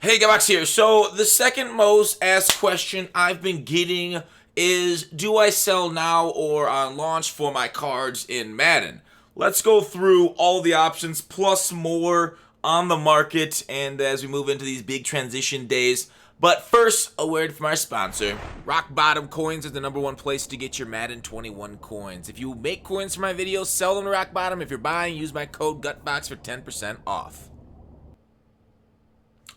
Hey, Gabox here. So, the second most asked question I've been getting is, do I sell now or on launch for my cards in Madden? Let's go through all the options plus more on the market and as we move into these big transition days. But first, a word from our sponsor. Rock Bottom Coins is the #1 place to get your Madden 21 coins. If you make coins for my videos, sell them to Rock Bottom. If you're buying, use my code GUTBOX for 10% off.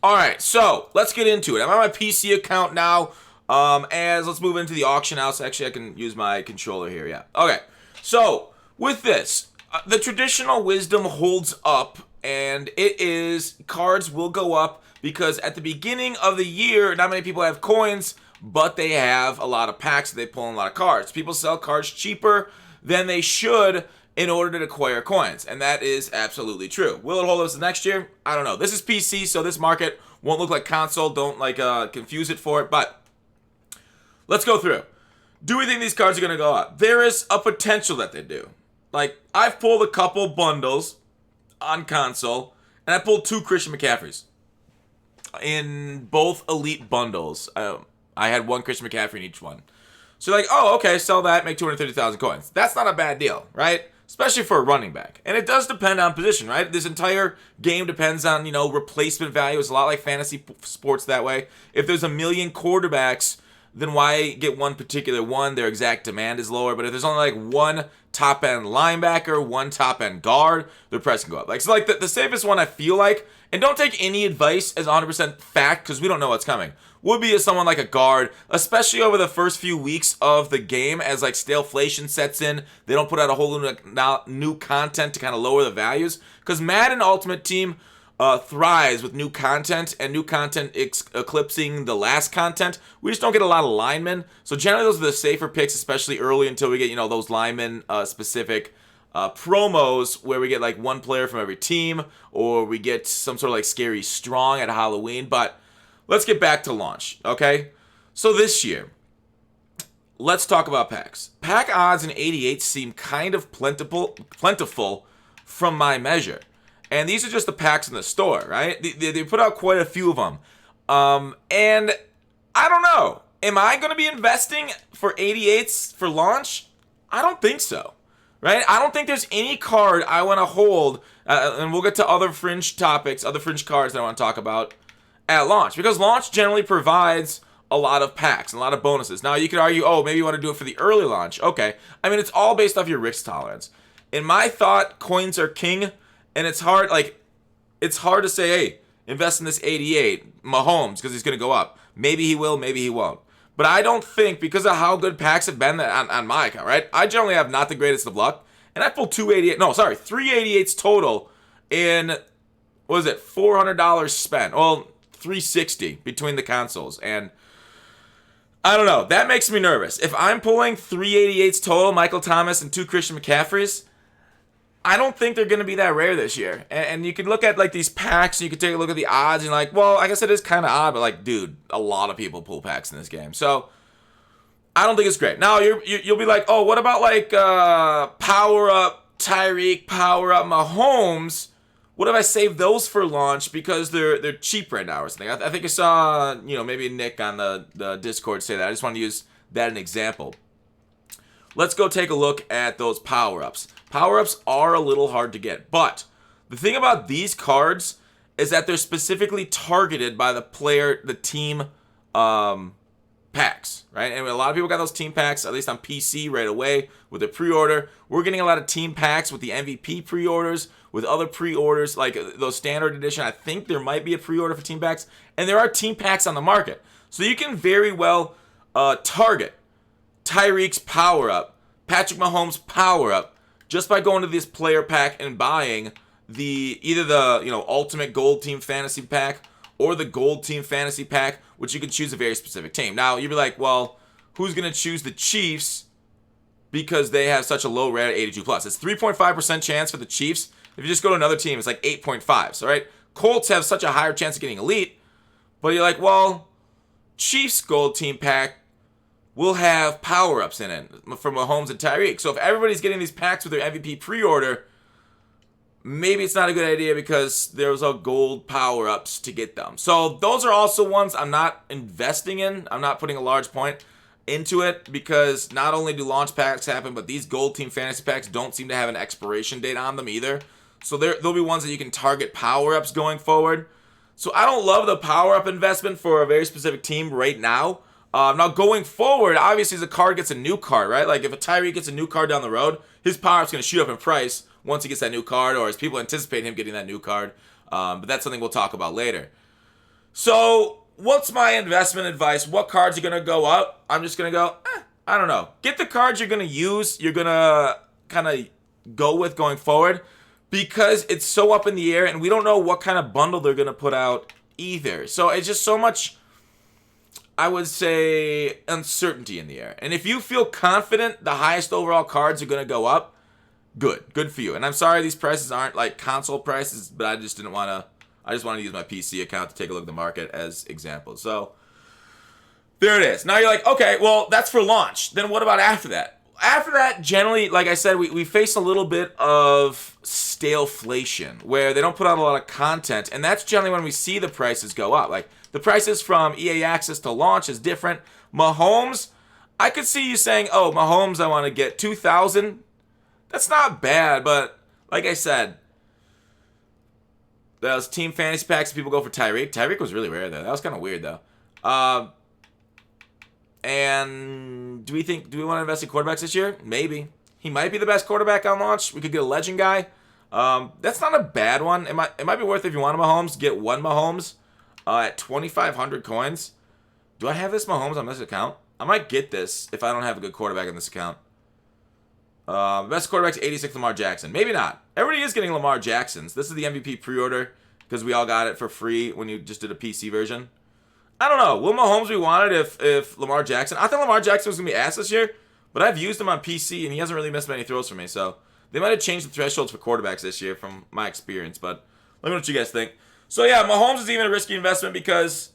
Alright, so let's get into it. I'm on my PC account now. Let's move into the auction house. Actually, I can use my controller here, yeah. Okay, so with this, the traditional wisdom holds up, and it is cards will go up because at the beginning of the year, not many people have coins, but they have a lot of packs. They pull in a lot of cards. People sell cards cheaper than they should in order to acquire coins, and that is absolutely true. Will it hold us next year? I don't know. This is PC, so this market won't look like console. Don't confuse it for it, but let's go through. Do we think these cards are going to go up? There is a potential that they do. Like, I've pulled a couple bundles on console, and I pulled 2 Christian McCaffreys in both elite bundles. I had 1 Christian McCaffrey in each one. So like, oh, okay, sell that, make 230,000 coins. That's not a bad deal, right? Especially for a running back. And it does depend on position, right? This entire game depends on, replacement value. It's a lot like fantasy sports that way. If there's a million quarterbacks, then why get one particular one? Their exact demand is lower. But if there's only like one top-end linebacker, one top-end guard, their price can go up. So the safest one I feel like, and don't take any advice as 100% fact because we don't know what's coming, would be as someone like a guard, especially over the first few weeks of the game as like staleflation sets in. They don't put out a whole new content to kind of lower the values because Madden Ultimate Team thrives with new content and new content eclipsing the last content. We just don't get a lot of linemen. So generally those are the safer picks, especially early until we get, those linemen specific promos where we get like one player from every team or we get some sort of like scary strong at Halloween. But let's get back to launch, okay? So this year, let's talk about packs. Pack odds in 88 seem kind of plentiful from my measure. And these are just the packs in the store, right? They put out quite a few of them. And I don't know. Am I going to be investing for 88s for launch? I don't think so, right? I don't think there's any card I want to hold, and we'll get to other fringe topics, other fringe cards that I want to talk about at launch. Because launch generally provides a lot of packs, a lot of bonuses. Now, you could argue, oh, maybe you want to do it for the early launch. Okay. I mean, it's all based off your risk tolerance. In my thought, coins are king. And it's hard to say, hey, invest in this 88, Mahomes, because he's going to go up. Maybe he will, maybe he won't. But I don't think, because of how good packs have been on my account, right? I generally have not the greatest of luck. And I pulled 388s total in, $400 spent. Well, $360 between the consoles. And I don't know. That makes me nervous. If I'm pulling 388s total, Michael Thomas and 2 Christian McCaffreys, I don't think they're going to be that rare this year. And you can look at like these packs and you can take a look at the odds and like, well, I guess it is kind of odd, but like, dude, a lot of people pull packs in this game. So I don't think it's great. Now you'll be like, oh, what about like power up Tyreek, power up Mahomes? What if I save those for launch because they're cheap right now or something? I think I saw, maybe Nick on the Discord say that. I just wanted to use that as an example. Let's go take a look at those power-ups. Power-ups are a little hard to get, but the thing about these cards is that they're specifically targeted by the team packs, right? And a lot of people got those team packs, at least on PC right away with the pre-order. We're getting a lot of team packs with the MVP pre-orders, with other pre-orders, like those standard edition. I think there might be a pre-order for team packs, and there are team packs on the market. So you can very well target Tyreek's power-up, Patrick Mahomes' power-up, just by going to this player pack and buying either the Ultimate Gold Team Fantasy Pack or the Gold Team Fantasy Pack, which you can choose a very specific team. Now, you'd be like, well, who's going to choose the Chiefs because they have such a low rate at 82 plus? It's 3.5% chance for the Chiefs. If you just go to another team, it's like 8.5. So, right, Colts have such a higher chance of getting elite, but you're like, well, Chiefs Gold Team Pack will have power-ups in it from Mahomes and Tyreek. So if everybody's getting these packs with their MVP pre-order, maybe it's not a good idea because there's a gold power-ups to get them. So those are also ones I'm not investing in. I'm not putting a large point into it because not only do launch packs happen, but these gold team fantasy packs don't seem to have an expiration date on them either. So there'll be ones that you can target power-ups going forward. So I don't love the power-up investment for a very specific team right now. Now going forward, obviously as a card gets a new card, right? Like if a Tyreek gets a new card down the road, his power-up's going to shoot up in price once he gets that new card, or as people anticipate him getting that new card. But that's something we'll talk about later. So what's my investment advice? What cards are going to go up? I'm just going to go, I don't know. Get the cards you're going to use, you're going to kind of go with going forward, because it's so up in the air and we don't know what kind of bundle they're going to put out either. So it's just so much, I would say, uncertainty in the air. And if you feel confident the highest overall cards are going to go up, good for you. And I'm sorry these prices aren't like console prices, but I just wanted to use my PC account to take a look at the market as examples. So there it is. Now you're like, okay, well, that's for launch. Then what about after that? After that, generally, like I said, we face a little bit of staleflation, where they don't put out a lot of content, and that's generally when we see the prices go up. Like, the prices from EA Access to launch is different. Mahomes, I could see you saying, oh, Mahomes, I want to get 2,000. That's not bad, but like I said, those team fantasy packs, people go for Tyreek. Tyreek was really rare, though. That was kind of weird, though. And do we want to invest in quarterbacks this year? Maybe. He might be the best quarterback on launch. We could get a legend guy. That's not a bad one. It might be worth it if you want a Mahomes. Get one Mahomes at 2,500 coins. Do I have this Mahomes on this account? I might get this if I don't have a good quarterback on this account. Best quarterback's 86 Lamar Jackson. Maybe not. Everybody is getting Lamar Jacksons. This is the MVP pre-order because we all got it for free when you just did a PC version. I don't know. Will Mahomes be wanted if Lamar Jackson... I thought Lamar Jackson was going to be ass this year, but I've used him on PC, and he hasn't really missed many throws for me, so they might have changed the thresholds for quarterbacks this year from my experience, but let me know what you guys think. So, yeah, Mahomes is even a risky investment because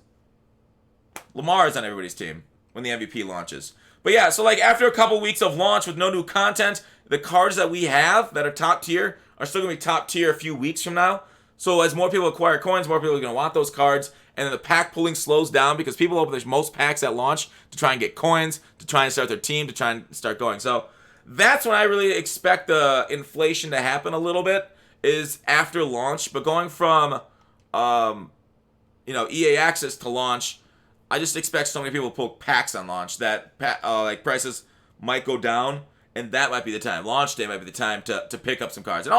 Lamar is on everybody's team when the MVP launches. But, yeah, so, like, after a couple weeks of launch with no new content, the cards that we have that are top tier are still going to be top tier a few weeks from now. So, as more people acquire coins, more people are going to want those cards. And then the pack pulling slows down because people open the most packs at launch to try and get coins, to try and start their team, to try and start going. So that's when I really expect the inflation to happen a little bit, is after launch. But going from, EA Access to launch, I just expect so many people to pull packs on launch that like prices might go down, and that might be the time. Launch day might be the time to pick up some cards. And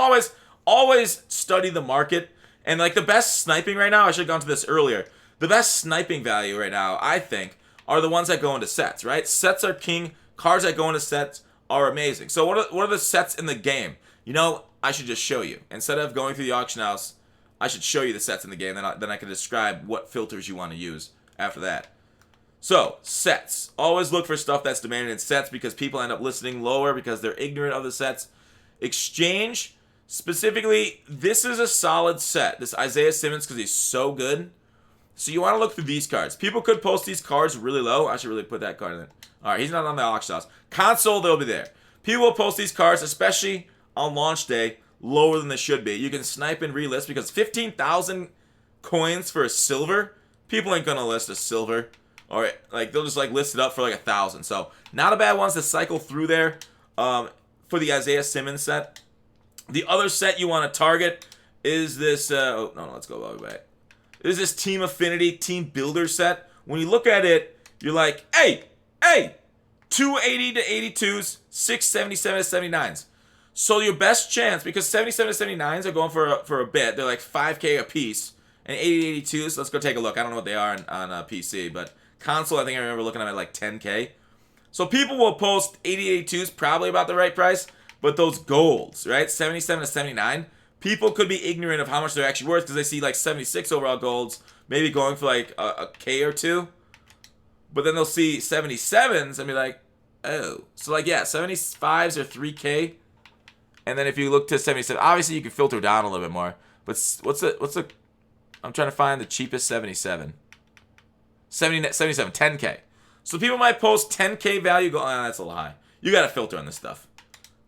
always study the market. And, like, the best sniping right now, I should have gone to this earlier. The best sniping value right now, I think, are the ones that go into sets, right? Sets are king. Cards that go into sets are amazing. So what are the sets in the game? You know, I should just show you. Instead of going through the auction house, I should show you the sets in the game. Then I can describe what filters you want to use after that. So, sets. Always look for stuff that's demanded in sets because people end up listing lower because they're ignorant of the sets. Exchange... Specifically, this is a solid set. This Isaiah Simmons, because he's so good. So you want to look through these cards. People could post these cards really low. I should really put that card in. All right, he's not on the auction house. Console, they'll be there. People will post these cards, especially on launch day, lower than they should be. You can snipe and relist because 15,000 coins for a silver. People ain't going to list a silver. All right, like they'll just like list it up for like 1,000. So not a bad ones to cycle through there for the Isaiah Simmons set. The other set you want to target is this, let's go all the way back. Is this Team Affinity, Team Builder set. When you look at it, you're like, hey, 280 to 82s, 677 to 79s. So your best chance, because 77 to 79s are going for a bit, they're like 5K a piece, and 80 to 82s, let's go take a look. I don't know what they are on PC, but console, I think I remember looking at it like 10K. So people will post 80 to 82s, probably about the right price. But those golds, right, 77 to 79, people could be ignorant of how much they're actually worth because they see like 76 overall golds, maybe going for like a K or two. But then they'll see 77s and be like, oh. So like, yeah, 75s are 3K. And then if you look to 77, obviously you can filter down a little bit more. But what's the, I'm trying to find the cheapest 77. 77, 10K. So people might post 10K value, go, that's a little high. You got to filter on this stuff.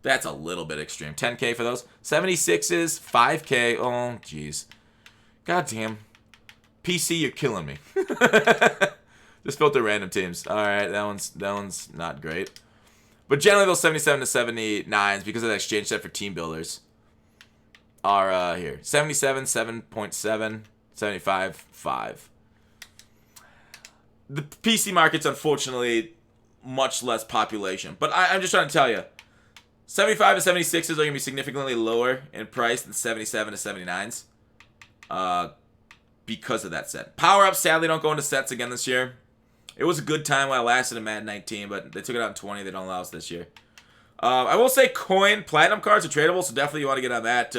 That's a little bit extreme. 10K for those. 76s, 5K. Oh, jeez. Goddamn. PC, you're killing me. Just filter random teams. All right, that one's not great. But generally, those 77 to 79s, because of the exchange set for team builders, are here. 77, 7.7, 75, 5. The PC market's unfortunately much less population. But I'm just trying to tell you, 75 to 76s are going to be significantly lower in price than 77 to 79s. Because of that set. Power-ups, sadly, don't go into sets again this year. It was a good time while it lasted in Madden 19, but they took it out in 20. They don't allow us this year. I will say platinum cards are tradable, so definitely you want to get on that.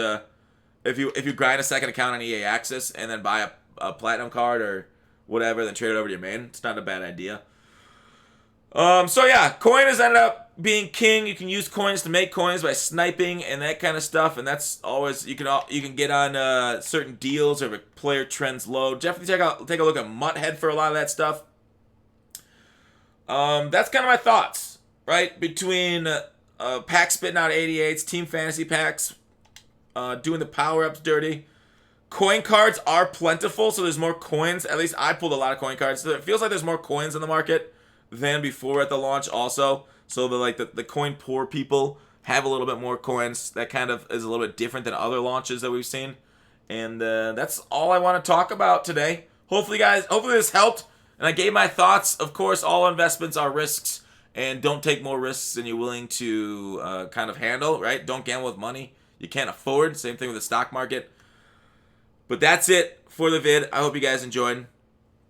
If you grind a second account on EA Access and then buy a platinum card or whatever, then trade it over to your main. It's not a bad idea. So yeah, coin has ended up being king. You can use coins to make coins by sniping and that kind of stuff, and that's always you can get on certain deals or if player trends low. Definitely take a look at Mutthead for a lot of that stuff. That's kind of my thoughts, right? Between packs spitting out 88s, team fantasy packs, doing the power-ups dirty. Coin cards are plentiful, so there's more coins. At least I pulled a lot of coin cards. So it feels like there's more coins in the market than before at the launch also. So the coin poor people have a little bit more coins. That kind of is a little bit different than other launches that we've seen. And that's all I want to talk about today. Hopefully this helped. And I gave my thoughts. Of course, all investments are risks. And don't take more risks than you're willing to kind of handle, right? Don't gamble with money you can't afford. Same thing with the stock market. But that's it for the vid. I hope you guys enjoyed.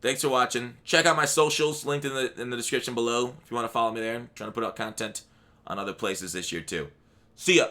Thanks for watching. Check out my socials linked in the description below if you want to follow me there. I'm trying to put out content on other places this year too. See ya.